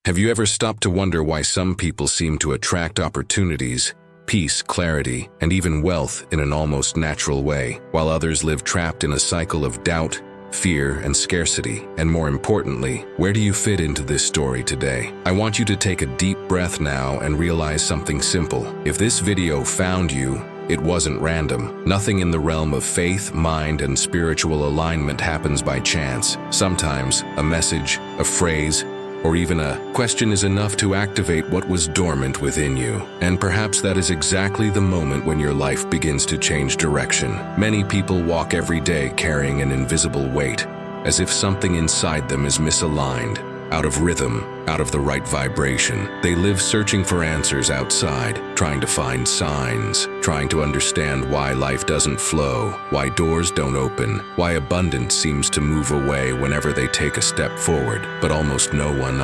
Have you ever stopped to wonder why some people seem to attract opportunities, peace, clarity, and even wealth in an almost natural way, while others live trapped in a cycle of doubt, fear, and scarcity? And more importantly, where do you fit into this story today? I want you to take a deep breath now and realize something simple. If this video found you, it wasn't random. Nothing in the realm of faith, mind, and spiritual alignment happens by chance. Sometimes a message, a phrase, or even a question is enough to activate what was dormant within you. And perhaps that is exactly the moment when your life begins to change direction. Many people walk every day carrying an invisible weight, as if something inside them is misaligned, out of rhythm, out of the right vibration. They live searching for answers outside, trying to find signs, trying to understand why life doesn't flow, why doors don't open, why abundance seems to move away whenever they take a step forward. But almost no one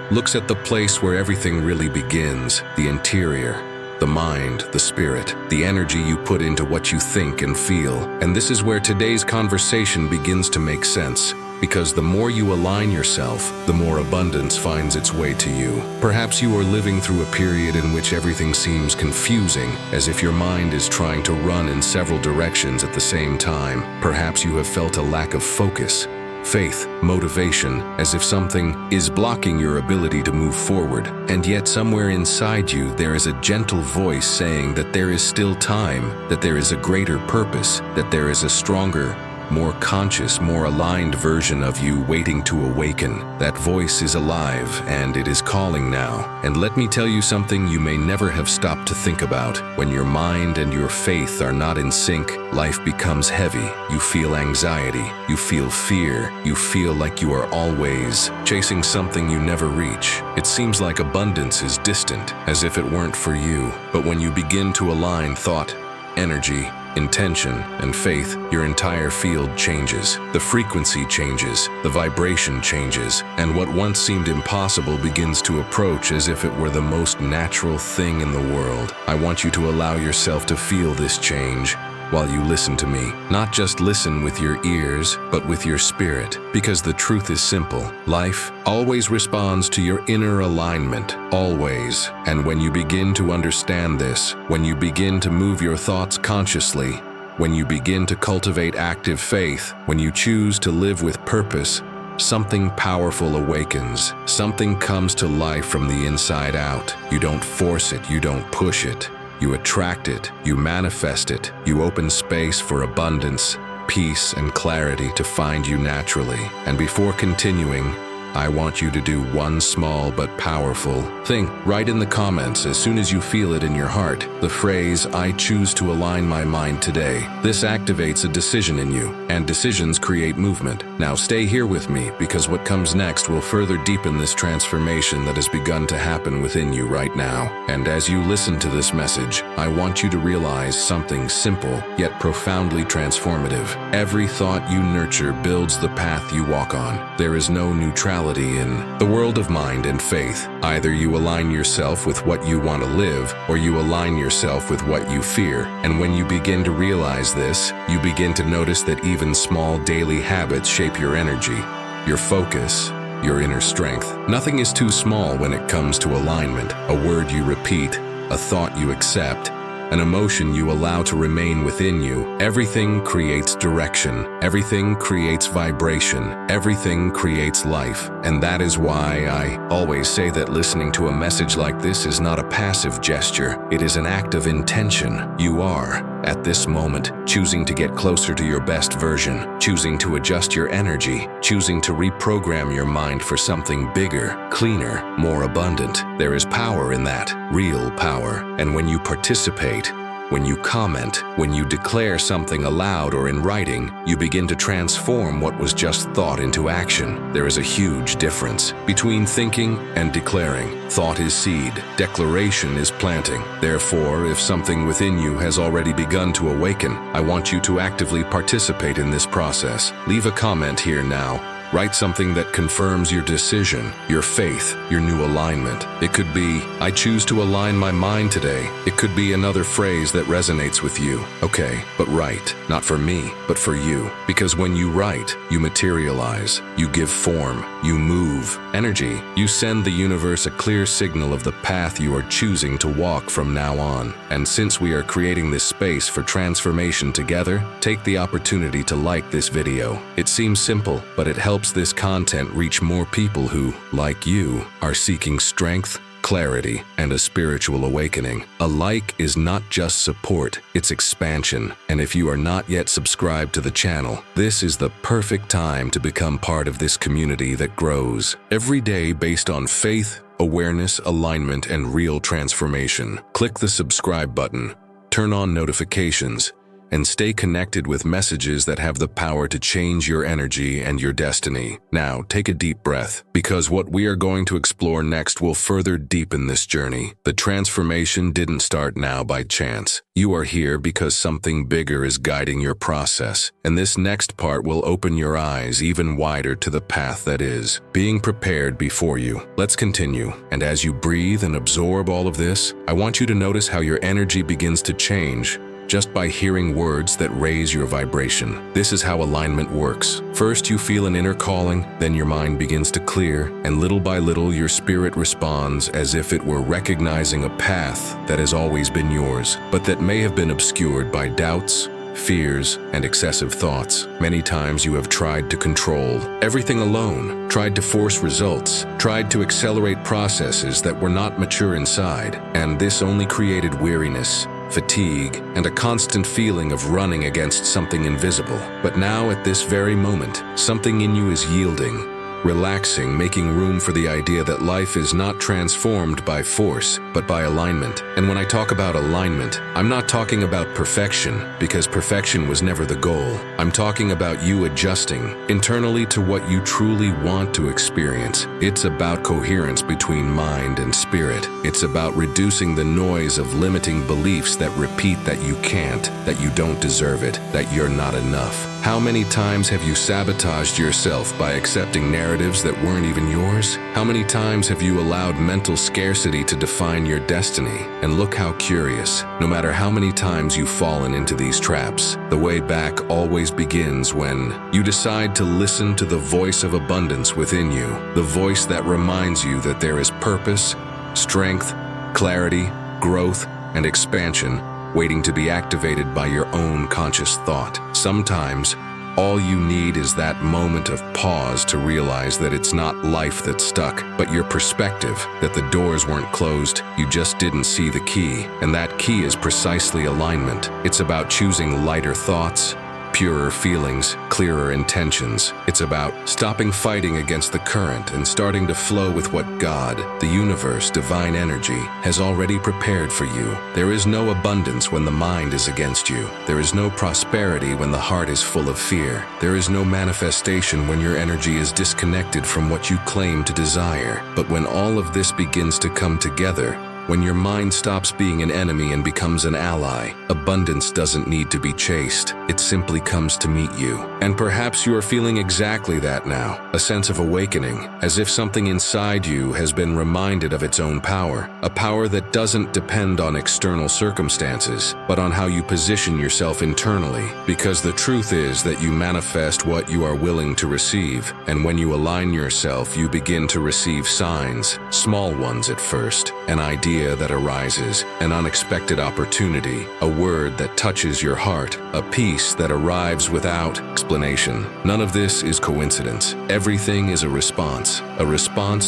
looks at the place where everything really begins, the interior. The mind, the spirit, the energy you put into what you think and feel. And this is where today's conversation begins to make sense. Because the more you align yourself, the more abundance finds its way to you. Perhaps you are living through a period in which everything seems confusing, as if your mind is trying to run in several directions at the same time. Perhaps you have felt a lack of focus, faith, motivation, as if something is blocking your ability to move forward. And yet somewhere inside you there is a gentle voice saying that there is still time, that there is a greater purpose, that there is a stronger, more conscious, more aligned version of you waiting to awaken. That voice is alive and it is calling now. And let me tell you something you may never have stopped to think about. When your mind and your faith are not in sync, life becomes heavy. You feel anxiety, you feel fear, you feel like you are always chasing something you never reach. It seems like abundance is distant, as if it weren't for you. But when you begin to align thought, energy, intention, and faith, your entire field changes. The frequency changes, the vibration changes, and what once seemed impossible begins to approach as if it were the most natural thing in the world. I want you to allow yourself to feel this change while you listen to me. Not just listen with your ears, but with your spirit. Because the truth is simple. Life always responds to your inner alignment, always. And when you begin to understand this, when you begin to move your thoughts consciously, when you begin to cultivate active faith, when you choose to live with purpose, something powerful awakens. Something comes to life from the inside out. You don't force it, you don't push it. You attract it, you manifest it, you open space for abundance, peace, and clarity to find you naturally. And before continuing, I want you to do one small but powerful thing. Write in the comments as soon as you feel it in your heart the phrase, "I choose to align my mind today." This activates a decision in you, and decisions create movement. Now stay here with me, because what comes next will further deepen this transformation that has begun to happen within you right now. And as you listen to this message, I want you to realize something simple yet profoundly transformative. Every thought you nurture builds the path you walk on. There is no neutrality in the world of mind and faith. Either you align yourself with what you want to live, or you align yourself with what you fear. And when you begin to realize this, you begin to notice that even small daily habits shape your energy, your focus, your inner strength. Nothing is too small when it comes to alignment. A word you repeat, a thought you accept, an emotion you allow to remain within you. Everything creates direction. Everything creates vibration. Everything creates life. And that is why I always say that listening to a message like this is not a passive gesture. It is an act of intention. You are, at this moment, choosing to get closer to your best version, choosing to adjust your energy, choosing to reprogram your mind for something bigger, cleaner, more abundant. There is power in that, real power. And when you participate, when you comment, when you declare something aloud or in writing, you begin to transform what was just thought into action. There is a huge difference between thinking and declaring. Thought is seed, declaration is planting. Therefore, if something within you has already begun to awaken, I want you to actively participate in this process. Leave a comment here now. Write something that confirms your decision, your faith, your new alignment. It could be, I choose to align my mind today. It could be another phrase that resonates with you. Okay, but write, not for me, but for you. Because when you write, you materialize, you give form, you move energy. You send the universe a clear signal of the path you are choosing to walk from now on. And since we are creating this space for transformation together, take the opportunity to like this video. It seems simple, but it helps this content reach more people who, like you, are seeking strength, clarity, and a spiritual awakening. A like is not just support, it's expansion. And if you are not yet subscribed to the channel, this is the perfect time to become part of this community that grows every day based on faith, awareness, alignment, and real transformation. Click the subscribe button, turn on notifications, and stay connected with messages that have the power to change your energy and your destiny. Now, take a deep breath, because what we are going to explore next will further deepen this journey. The transformation didn't start now by chance. You are here because something bigger is guiding your process, and this next part will open your eyes even wider to the path that is being prepared before you. Let's continue, and as you breathe and absorb all of this, I want you to notice how your energy begins to change just by hearing words that raise your vibration. This is how alignment works. First, you feel an inner calling, then your mind begins to clear, and little by little your spirit responds as if it were recognizing a path that has always been yours, but that may have been obscured by doubts, fears, and excessive thoughts. Many times you have tried to control everything alone, tried to force results, tried to accelerate processes that were not mature inside, and this only created weariness, fatigue, and a constant feeling of running against something invisible. But now, at this very moment, something in you is yielding, relaxing, making room for the idea that life is not transformed by force, but by alignment. And when I talk about alignment, I'm not talking about perfection, because perfection was never the goal. I'm talking about you adjusting internally to what you truly want to experience. It's about coherence between mind and spirit. It's about reducing the noise of limiting beliefs that repeat that you can't, that you don't deserve it, that you're not enough. How many times have you sabotaged yourself by accepting narratives that weren't even yours? How many times have you allowed mental scarcity to define your destiny? And look how curious. No matter how many times you've fallen into these traps, the way back always begins when you decide to listen to the voice of abundance within you, the voice that reminds you that there is purpose, strength, clarity, growth, and expansion waiting to be activated by your own conscious thought. Sometimes, all you need is that moment of pause to realize that it's not life that's stuck, but your perspective, that the doors weren't closed, you just didn't see the key. And that key is precisely alignment. It's about choosing lighter thoughts, purer feelings, clearer intentions. It's about stopping fighting against the current and starting to flow with what God, the universe, divine energy, has already prepared for you. There is no abundance when the mind is against you. There is no prosperity when the heart is full of fear. There is no manifestation when your energy is disconnected from what you claim to desire. But when all of this begins to come together, when your mind stops being an enemy and becomes an ally, abundance doesn't need to be chased. It simply comes to meet you. And perhaps you are feeling exactly that now, a sense of awakening, as if something inside you has been reminded of its own power, a power that doesn't depend on external circumstances, but on how you position yourself internally. Because the truth is that you manifest what you are willing to receive, and when you align yourself, you begin to receive signs, small ones at first, an idea that arises, an unexpected opportunity, a word that touches your heart, a peace that arrives without explanation. None of this is coincidence. Everything is a response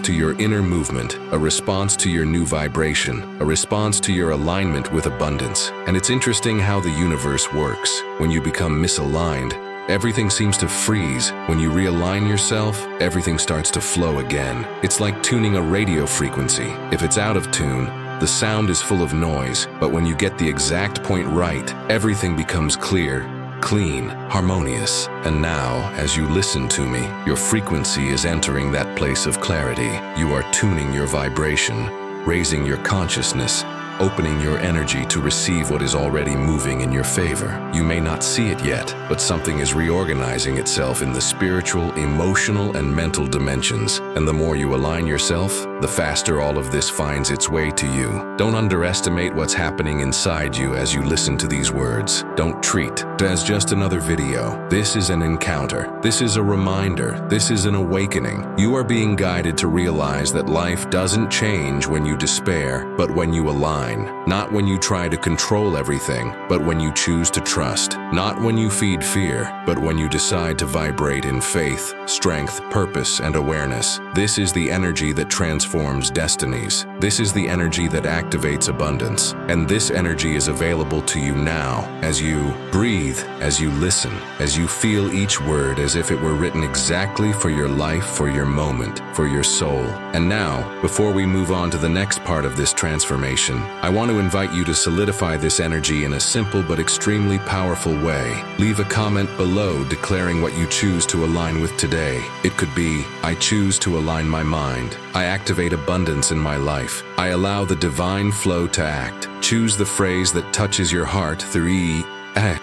to your inner movement, a response to your new vibration, a response to your alignment with abundance. And it's interesting how the universe works. When you become misaligned, everything seems to freeze. When you realign yourself, everything starts to flow again. It's like tuning a radio frequency. If it's out of tune, the sound is full of noise, but when you get the exact point right, everything becomes clear, clean, harmonious. And now, as you listen to me, your frequency is entering that place of clarity. You are tuning your vibration, raising your consciousness, opening your energy to receive what is already moving in your favor. You may not see it yet, but something is reorganizing itself in the spiritual, emotional, and mental dimensions. And the more you align yourself, the faster all of this finds its way to you. Don't underestimate what's happening inside you as you listen to these words. Don't treat it as just another video. This is an encounter. This is a reminder. This is an awakening. You are being guided to realize that life doesn't change when you despair, but when you align. Not when you try to control everything, but when you choose to trust. Not when you feed fear, but when you decide to vibrate in faith, strength, purpose, and awareness. This is the energy that transforms destinies. This is the energy that activates abundance. And this energy is available to you now as you breathe, as you listen, as you feel each word as if it were written exactly for your life, for your moment, for your soul. And now, before we move on to the next part of this transformation, I want to invite you to solidify this energy in a simple but extremely powerful way. Leave a comment below declaring what you choose to align with today. It could be, I choose to align my mind. I activate abundance in my life. I allow the divine flow to act. Choose the phrase that touches your heart through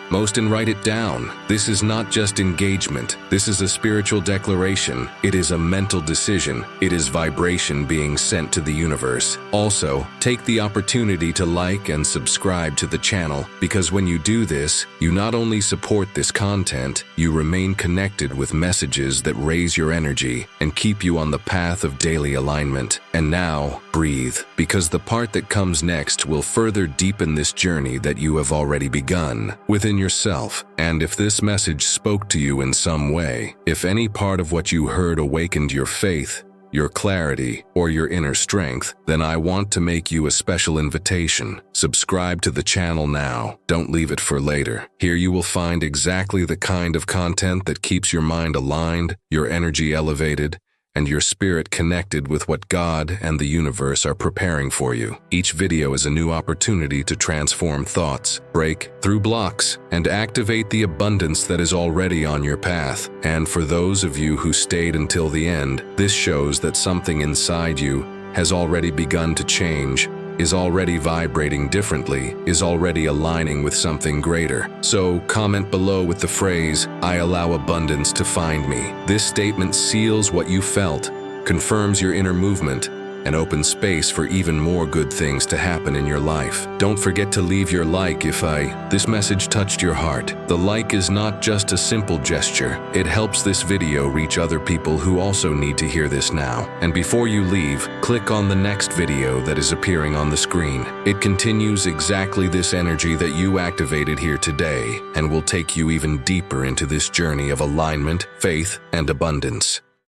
most and write it down. This is not just engagement. This is a spiritual declaration. It is a mental decision. It is vibration being sent to the universe. Also, take the opportunity to like and subscribe to the channel, because when you do this, you not only support this content, you remain connected with messages that raise your energy and keep you on the path of daily alignment. And now, breathe, because the part that comes next will further deepen this journey that you have already begun within yourself. And if this message spoke to you in some way, if any part of what you heard awakened your faith, your clarity, or your inner strength, then I want to make you a special invitation. Subscribe to the channel now. Don't leave it for later. Here you will find exactly the kind of content that keeps your mind aligned, your energy elevated, and your spirit connected with what God and the universe are preparing for you. Each video is a new opportunity to transform thoughts, break through blocks, and activate the abundance that is already on your path. And for those of you who stayed until the end, this shows that something inside you has already begun to change, is already vibrating differently, is already aligning with something greater. So comment below with the phrase, I allow abundance to find me. This statement seals what you felt, confirms your inner movement, and opens space for even more good things to happen in your life. Don't forget to leave your like if this message touched your heart. The like is not just a simple gesture. It helps this video reach other people who also need to hear this now. And before you leave, click on the next video that is appearing on the screen. It continues exactly this energy that you activated here today and will take you even deeper into this journey of alignment, faith, and abundance.